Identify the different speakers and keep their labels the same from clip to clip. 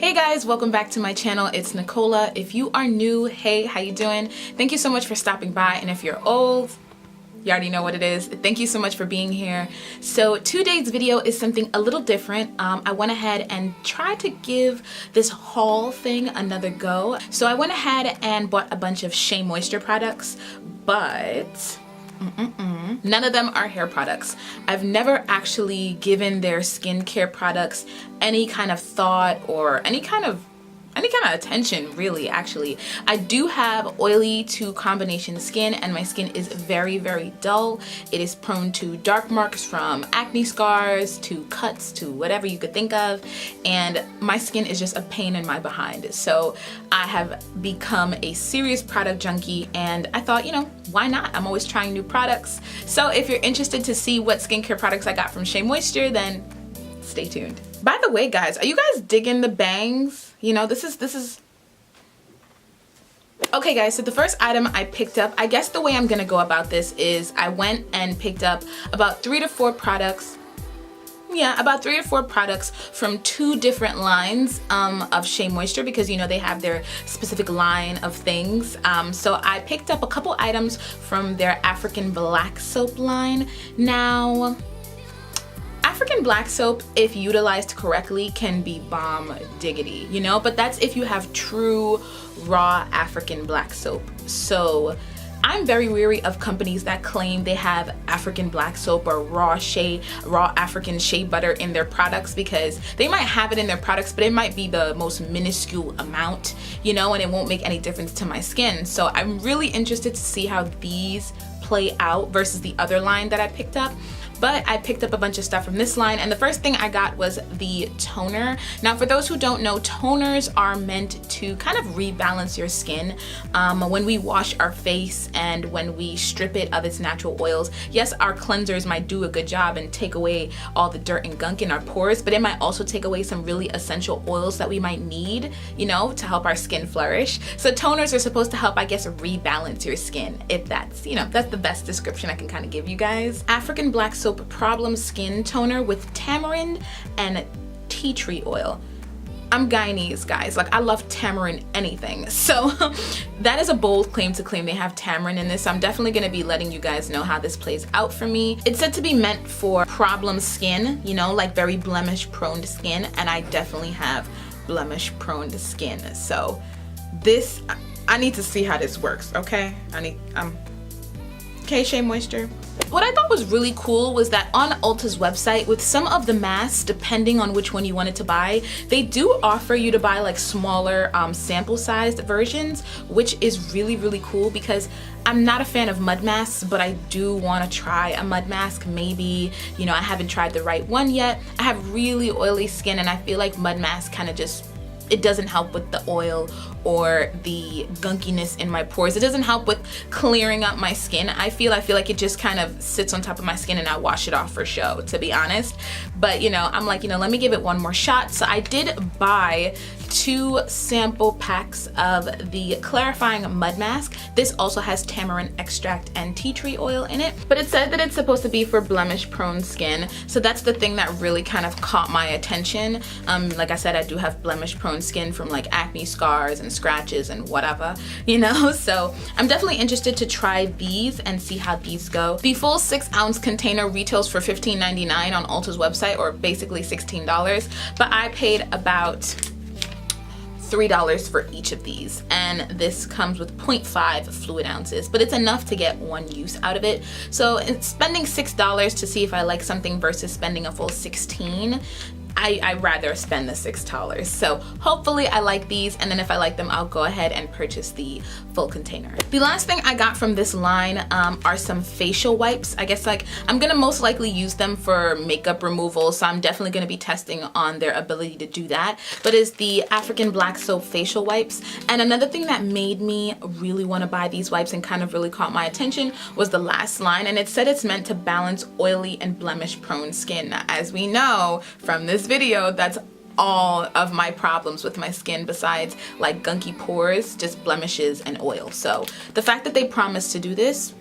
Speaker 1: Hey guys, welcome back to my channel. It's Nicolah. If you are new, hey, how you doing? Thank you so much for stopping by, and if you're old, you already know what it is. Thank you so much for being here. So today's video is something a little different. I went ahead and tried to give this haul thing another go. So I went ahead and bought a bunch of SHEA moisture products, but none of them are hair products. I've never actually given their skincare products any kind of thought or any kind of attention, really. Actually, I do have oily to combination skin, and my skin is very, very dull. It is prone to dark marks, from acne scars to cuts to whatever you could think of, and my skin is just a pain in my behind. So I have become a serious product junkie, and I thought, you know, why not? I'm always trying new products. So if you're interested to see what skincare products I got from SHEA Moisture, then stay tuned. By the way, guys, are you guys digging the bangs? You know, this is okay, guys. So the first item I picked up, I guess the way I'm gonna go about this is I went and picked up about 3 to 4 products. Yeah, about 3 or 4 products from 2 different lines of SHEA Moisture, because you know they have their specific line of things. So I picked up a couple items from their African Black Soap line. Now, African black soap, if utilized correctly, can be bomb diggity, you know, but that's if you have true raw African black soap. So I'm very weary of companies that claim they have African black soap or raw African shea butter in their products, because they might have it in their products, but it might be the most minuscule amount, you know, and it won't make any difference to my skin. So I'm really interested to see how these play out versus the other line that I picked up. But I picked up a bunch of stuff from this line, and the first thing I got was the toner. Now, for those who don't know, toners are meant to kind of rebalance your skin when we wash our face and when we strip it of its natural oils. Yes, our cleansers might do a good job and take away all the dirt and gunk in our pores, but it might also take away some really essential oils that we might need, you know, to help our skin flourish. So toners are supposed to help, I guess, rebalance your skin, if that's, you know, that's the best description I can kind of give you guys. African Black Soap Problem Skin Toner with tamarind and tea tree oil. I'm Guyanese, guys. Like, I love tamarind anything. So that is a bold claim to claim they have tamarind in this. So I'm definitely going to be letting you guys know how this plays out for me. It's said to be meant for problem skin, you know, like very blemish prone skin, and I definitely have blemish prone skin. So this, I need to see how this works, okay? Okay, SHEA Moisture. What I thought was really cool was that on Ulta's website, with some of the masks, depending on which one you wanted to buy, they do offer you to buy like smaller sample sized versions, which is really, really cool, because I'm not a fan of mud masks, but I do want to try a mud mask. Maybe, you know, I haven't tried the right one yet. I have really oily skin, and I feel like mud masks kind of just, it doesn't help with the oil or the gunkiness in my pores. It doesn't help with clearing up my skin. I feel like it just kind of sits on top of my skin and I wash it off for show, to be honest. But you know, I'm like, you know, let me give it one more shot. So I did buy 2 sample packs of the clarifying mud mask. This also has tamarind extract and tea tree oil in it, but it said that it's supposed to be for blemish prone skin. So that's the thing that really kind of caught my attention. Like I said, I do have blemish prone skin from like acne scars and scratches and whatever, you know. So I'm definitely interested to try these and see how these go. The full 6-ounce container retails for $15.99 on Ulta's website, or basically $16, but I paid about $3 for each of these, and this comes with 0.5 fluid ounces, but it's enough to get one use out of it. So it's spending $6 to see if I like something versus spending a full $16. I'd rather spend the $6. So hopefully I like these, and then if I like them, I'll go ahead and purchase the full container. The last thing I got from this line are some facial wipes. I guess like I'm gonna most likely use them for makeup removal, so I'm definitely gonna be testing on their ability to do that. But it's the African Black Soap facial wipes. And another thing that made me really want to buy these wipes and kind of really caught my attention was the last line, and it said it's meant to balance oily and blemish prone skin. Now, as we know from this video, that's all of my problems with my skin, besides like gunky pores, just blemishes and oil. So the fact that they promised to do this,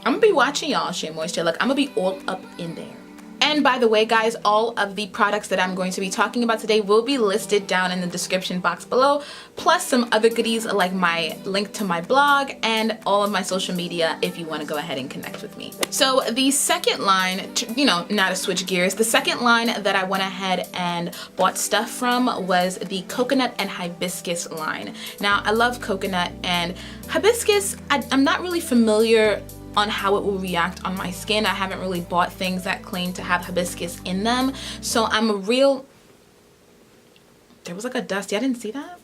Speaker 1: I'm gonna be watching y'all, SHEA Moisture. Like, I'm gonna be all up in there. And by the way, guys, all of the products that I'm going to be talking about today will be listed down in the description box below, plus some other goodies like my link to my blog and all of my social media if you want to go ahead and connect with me. So the second line, you know, now to switch gears, the second line that I went ahead and bought stuff from was the coconut and hibiscus line. Now, I love coconut and hibiscus. I'm not really familiar on how it will react on my skin. I haven't really bought things that claim to have hibiscus in them. So there was like a dusty, I didn't see that.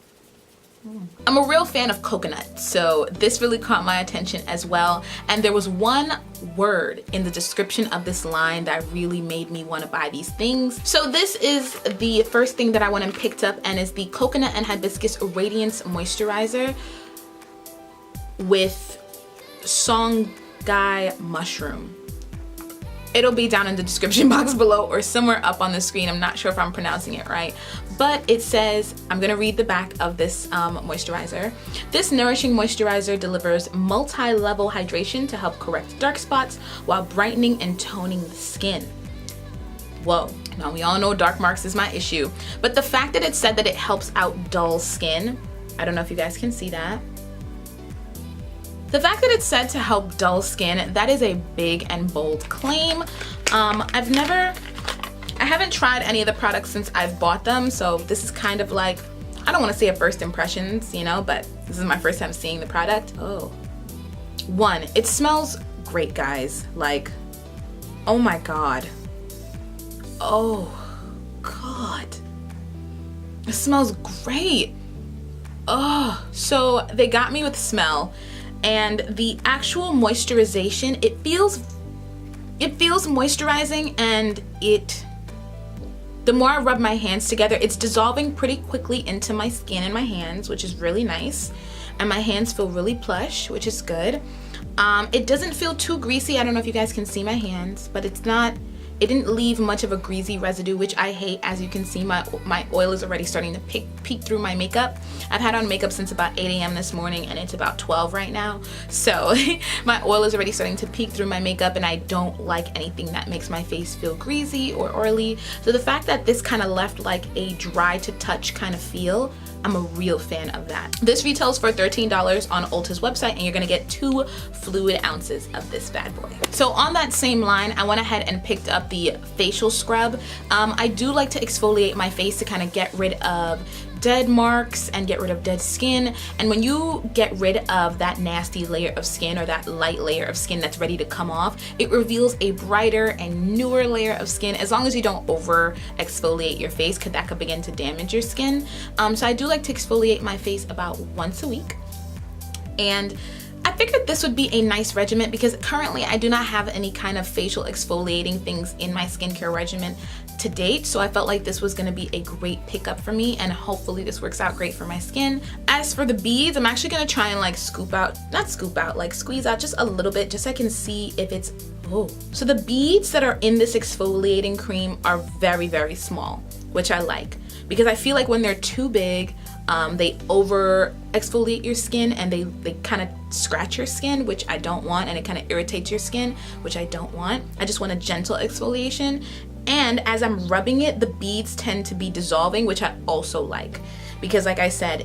Speaker 1: I'm a real fan of coconut, so this really caught my attention as well. And there was one word in the description of this line that really made me want to buy these things. So this is the first thing that I went and picked up, and is the Coconut and Hibiscus Radiance Moisturizer with Songhai Mushroom. It'll be down in the description box below or somewhere up on the screen. I'm not sure if I'm pronouncing it right, but it says, I'm gonna read the back of this moisturizer. This nourishing moisturizer delivers multi-level hydration to help correct dark spots while brightening and toning the skin. Whoa, now we all know dark marks is my issue, but the fact that it said that it helps out dull skin, I don't know if you guys can see that. The fact that it's said to help dull skin, that is a big and bold claim. I haven't tried any of the products since I've bought them, so this is kind of like, I don't want to say a first impressions, you know, but this is my first time seeing the product. Oh. One, it smells great, guys. Like, oh my God. Oh, God. It smells great. Oh, so they got me with smell. And the actual moisturization, it feels moisturizing, and the more I rub my hands together, it's dissolving pretty quickly into my skin and my hands, which is really nice. And my hands feel really plush, which is good. It doesn't feel too greasy. I don't know if you guys can see my hands, but it didn't leave much of a greasy residue, which I hate. As you can see, my oil is already starting to peek through my makeup. I've had on makeup since about 8 a.m. this morning, and it's about 12 right now. So my oil is already starting to peek through my makeup, and I don't like anything that makes my face feel greasy or oily. So the fact that this kind of left like a dry to touch kind of feel, I'm a real fan of that. This retails for $13 on Ulta's website, and you're gonna get 2 fluid ounces of this bad boy. So on that same line, I went ahead and picked up the facial scrub. I do like to exfoliate my face to kind of get rid of dead marks and get rid of dead skin. And when you get rid of that nasty layer of skin, or that light layer of skin that's ready to come off, it reveals a brighter and newer layer of skin, as long as you don't over exfoliate your face, because that could begin to damage your skin. So I do like to exfoliate my face about once a week. And I figured this would be a nice regimen because currently I do not have any kind of facial exfoliating things in my skincare regimen to date, so I felt like this was going to be a great pickup for me, and hopefully this works out great for my skin. As for the beads, I'm actually going to try and like squeeze out just a little bit, just so I can see if it's, oh. So the beads that are in this exfoliating cream are very, very small, which I like, because I feel like when they're too big, they over exfoliate your skin, and they kind of scratch your skin, which I don't want, and it kind of irritates your skin, which I don't want. I just want a gentle exfoliation. And as I'm rubbing it, the beads tend to be dissolving, which I also like, because like I said,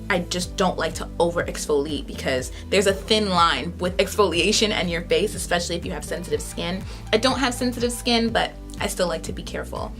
Speaker 1: I just don't like to over exfoliate, because there's a thin line with exfoliation and your face, especially if you have sensitive skin. I don't have sensitive skin, but I still like to be careful.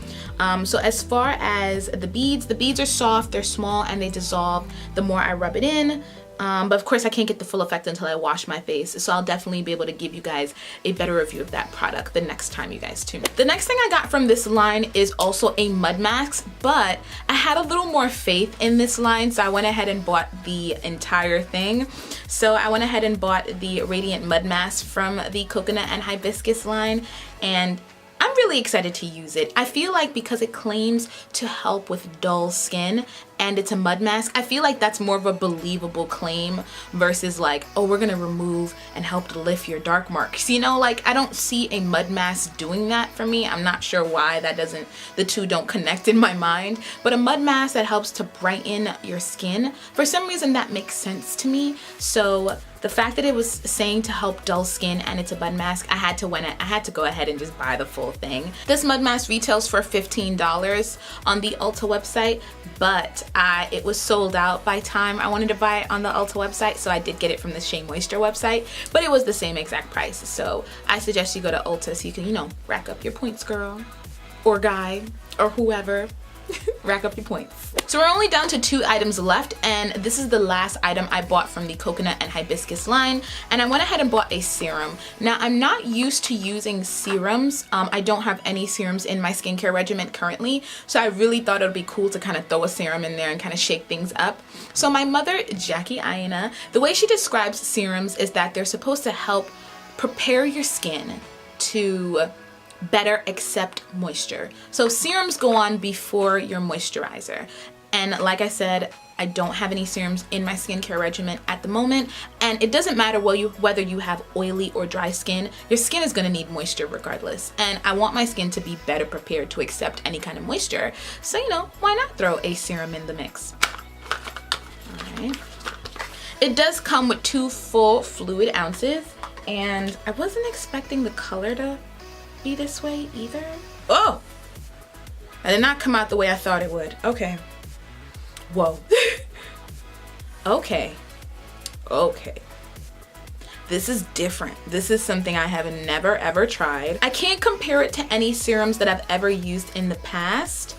Speaker 1: So as far as the beads are soft, they're small, and they dissolve the more I rub it in. But of course I can't get the full effect until I wash my face, so I'll definitely be able to give you guys a better review of that product the next time you guys tune in. The next thing I got from this line is also a mud mask, but I had a little more faith in this line, so I went ahead and bought the entire thing. So I went ahead and bought the Radiant Mud Mask from the Coconut and Hibiscus line, and I'm really excited to use it. I feel like because it claims to help with dull skin, and it's a mud mask, I feel like that's more of a believable claim versus like, oh, we're gonna remove and help to lift your dark marks. You know, like I don't see a mud mask doing that for me. I'm not sure why the two don't connect in my mind, but a mud mask that helps to brighten your skin, for some reason that makes sense to me. So the fact that it was saying to help dull skin and it's a mud mask, I had to go ahead and just buy the full thing. This mud mask retails for $15 on the Ulta website, but it was sold out by time I wanted to buy it on the Ulta website, so I did get it from the SHEA Moisture website, but it was the same exact price. So I suggest you go to Ulta so you can, you know, rack up your points, girl, or guy, or whoever. Rack up your points. So we're only down to 2 items left, and this is the last item I bought from the coconut and hibiscus line, and I went ahead and bought a serum. Now I'm not used to using serums. I don't have any serums in my skincare regimen currently, so I really thought it would be cool to kind of throw a serum in there and kind of shake things up. So my mother, Jackie Aina, the way she describes serums is that they're supposed to help prepare your skin to better accept moisture. So serums go on before your moisturizer. And like I said, I don't have any serums in my skincare regimen at the moment, and it doesn't matter whether you have oily or dry skin, your skin is going to need moisture regardless, and I want my skin to be better prepared to accept any kind of moisture. So, you know, why not throw a serum in the mix? Alright. It does come with 2 full fluid ounces, and I wasn't expecting the color to be this way either. Oh! That did not come out the way I thought it would. Okay. Whoa. Okay. This is different. This is something I have never ever tried. I can't compare it to any serums that I've ever used in the past,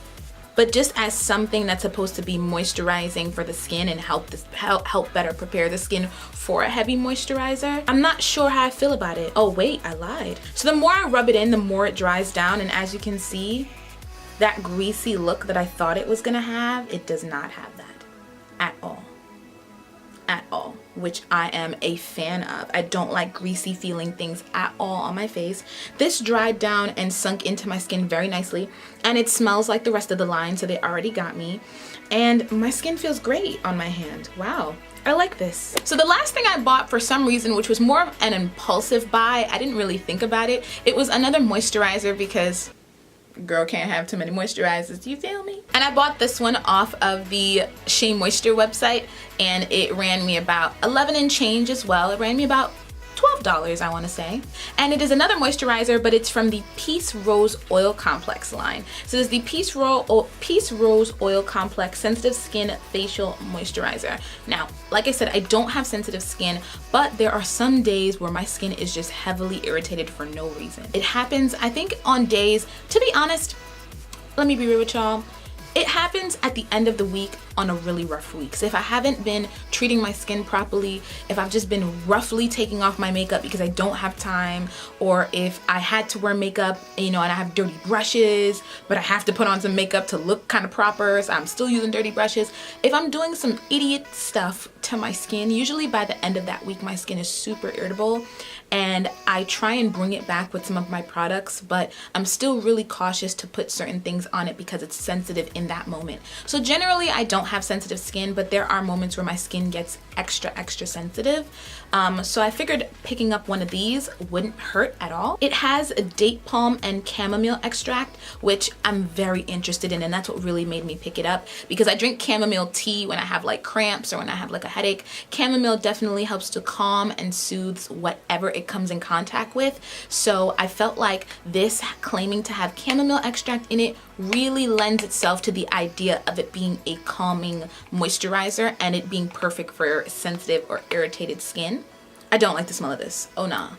Speaker 1: but just as something that's supposed to be moisturizing for the skin and help better prepare the skin for a heavy moisturizer, I'm not sure how I feel about it. Oh wait, I lied. So the more I rub it in, the more it dries down, and as you can see, that greasy look that I thought it was gonna have, it does not have that at all. At all, which I am a fan of. I don't like greasy feeling things at all on my face. This dried down and sunk into my skin very nicely, and it smells like the rest of the line, so they already got me. And my skin feels great on my hand. Wow, I like this. So the last thing I bought for some reason, which was more of an impulsive buy, I didn't really think about it, it was another moisturizer because girl can't have too many moisturizers, you feel me? And I bought this one off of the SHEA Moisture website, and it ran me about 11 and change as well. It ran me about $12, I want to say. And it is another moisturizer, but it's from the Peace Rose Oil Complex line. So it's the Peace Rose Oil Complex Sensitive Skin Facial Moisturizer. Now, like I said, I don't have sensitive skin, but there are some days where my skin is just heavily irritated for no reason. It happens, I think, on days, to be honest, let me be real with y'all, it happens at the end of the week on a really rough week. So if I haven't been treating my skin properly, if I've just been roughly taking off my makeup because I don't have time, or if I had to wear makeup, you know, and I have dirty brushes, but I have to put on some makeup to look kind of proper, so I'm still using dirty brushes. If I'm doing some idiot stuff to my skin, usually by the end of that week, my skin is super irritable, and I try and bring it back with some of my products, but I'm still really cautious to put certain things on it because it's sensitive in that moment. So generally I don't have sensitive skin, but there are moments where my skin gets extra sensitive. So I figured picking up one of these wouldn't hurt at all. It has a date palm and chamomile extract, which I'm very interested in, and that's what really made me pick it up, because I drink chamomile tea when I have like cramps or when I have like a headache. Chamomile definitely helps to calm and soothes whatever it comes in contact with. So I felt like this claiming to have chamomile extract in it really lends itself to the idea of it being a calming moisturizer and it being perfect for sensitive or irritated skin. I don't like the smell of this. Oh nah,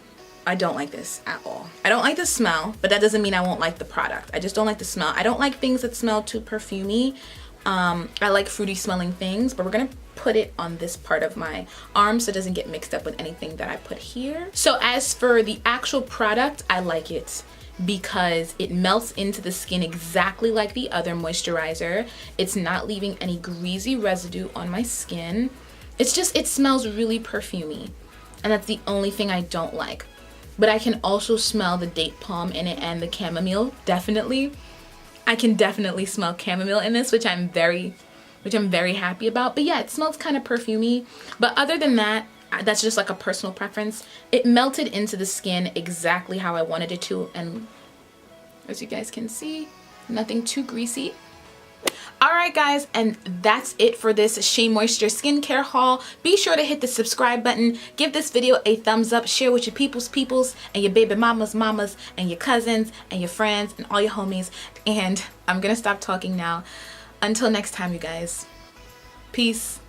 Speaker 1: I don't like this at all. I don't like the smell, but that doesn't mean I won't like the product. I just don't like the smell. I don't like things that smell too perfumey. I like fruity smelling things, but we're gonna put it on this part of my arm so it doesn't get mixed up with anything that I put here. So as for the actual product, I like it because it melts into the skin exactly like the other moisturizer. It's not leaving any greasy residue on my skin. It's just, it smells really perfumey, and that's the only thing I don't like. But I can also smell the date palm in it and the chamomile, definitely. I can definitely smell chamomile in this, which I'm very which I'm very happy about. But yeah, it smells kind of perfumey. But other than that, that's just like a personal preference. It melted into the skin exactly how I wanted it to, and as you guys can see, nothing too greasy. Alright guys, and that's it for this Shea Moisture skincare haul. Be sure to hit the subscribe button, give this video a thumbs up, share with your peoples, and your baby mamas, and your cousins, and your friends, and all your homies. And I'm gonna stop talking now. Until next time, you guys. Peace.